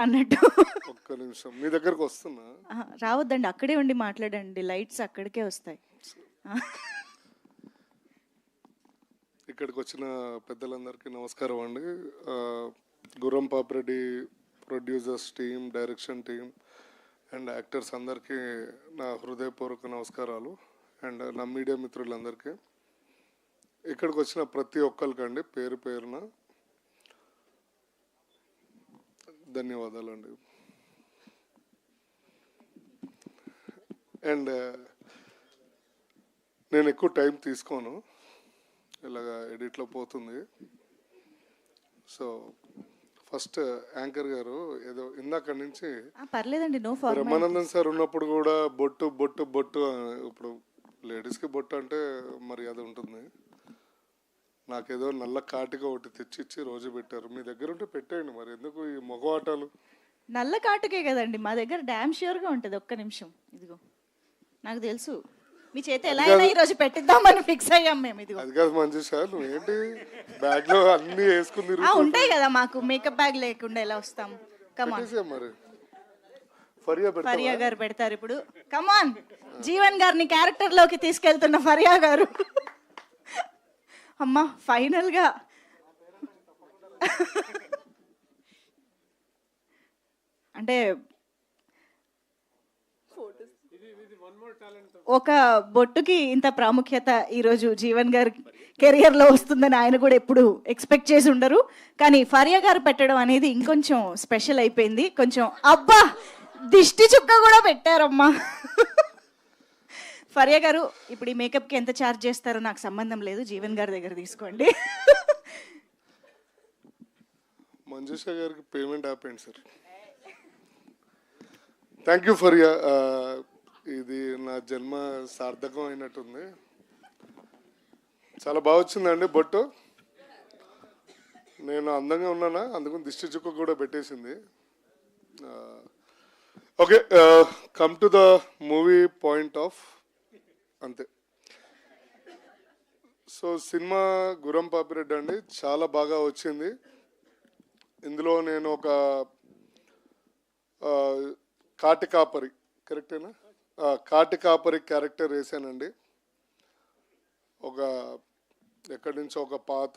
అన్నట్టు. ఒక్క నిమిషం మీ దగ్గరకు వస్తున్నా. రావద్దండి, అక్కడే ఉండి మాట్లాడండి, లైట్స్ అక్కడికే వస్తాయి. ఇక్కడికి వచ్చిన పెద్దలందరికీ నమస్కారం అండి. గుర్రం Papireddy producers team, direction team and actors అందరికీ నా హృదయపూర్వక నమస్కారాలు. అండ్ నా మీడియా మిత్రులందరికీ, ఇక్కడికి వచ్చిన ప్రతి ఒక్కరికండి పేరు పేరున ధన్యవాదాలండి. అండ్ నేను ఎక్కువ టైం తీసుకోను, ఇలాగా ఎడిట్లో పోతుంది. సో ఫస్ట్ యాంకర్ గారు ఏదో ఇందాక నుంచి పర్లేదండి, నో ఫార్మాలిటీస్. బ్రహ్మానందన్ సార్ ఉన్నప్పుడు కూడా బొట్టు బొట్టు బొట్టు, ఇప్పుడు లేడీస్కి బొట్టు అంటే మర్యాద ఉంటుంది. నాకేదో నల్ల కాటిగా ఒకటి తెచ్చిచ్చి రోజు పెట్టారు. మీ దగ్గర ఉంటే పెట్టేయండి, మరి ఎందుకు ఈ మగవాటాలు? నల్ల కాటుకే కదండి మా దగ్గర, డ్యామ్ ష్యూర్గా ఉంటుంది. ఒక్క నిమిషం, ఇదిగో నాకు తెలుసు, మీ చేత ఎలా అయినా ఈరోజు పెట్టిద్దామని ఫిక్స్ అయ్యాం మేము. ఇదిగో అది కాదు మంచి సార్, నువ్వేంటి బ్యాగ్ లో అన్ని వేసుకుని ఉంటాయి కదా, మాకు మేకప్ బ్యాగ్ లేకుండా ఎలా వస్తాం? కమాన్, మరి ఫరియా గారు పెడతారు ఇప్పుడు. కమాన్, జీవన్ గారిని క్యారెక్టర్ లోకి తీసుకెళ్తున్న ఫరియా గారు. అమ్మా ఫైనల్ గా అంటే ఒక బొట్టుకి ఇంత ప్రాముఖ్యత ఈరోజు జీవన్ గారి కెరియర్లో వస్తుందని ఆయన కూడా ఎప్పుడు ఎక్స్పెక్ట్ చేసి ఉండరు. కానీ ఫరియా గారు పెట్టడం అనేది ఇంకొంచెం స్పెషల్ అయిపోయింది. కొంచెం అబ్బా దిష్టి చుక్క కూడా పెట్టారమ్మా. ఫరియా గారు, ఇప్పుడు ఈ మేకప్కి ఎంత ఛార్జ్ చేస్తారో నాకు సంబంధం లేదు, జీవన్ గారి దగ్గర తీసుకోండి. మంజుష గారికి పేమెంట్ ఆపేయండి సార్. Thank you Faria. ఇది నా జన్మ సార్థకం అయినట్టుంది. చాలా బాగా వచ్చిందండి బొట్టు. నేను అందంగా ఉన్నానా, అందుకని దిష్టి చుక్క కూడా పెట్టేసింది. Okay, come to the movie point of అంతే. సో సినిమా గుర్రం పాపిరెడ్డి అండి, చాలా బాగా వచ్చింది. ఇందులో నేను ఒక కాటి కాపరి, కరెక్టేనా, కాటి కాపరి క్యారెక్టర్ వేసానండి. ఒక ఎక్కడి నుంచో ఒక పాత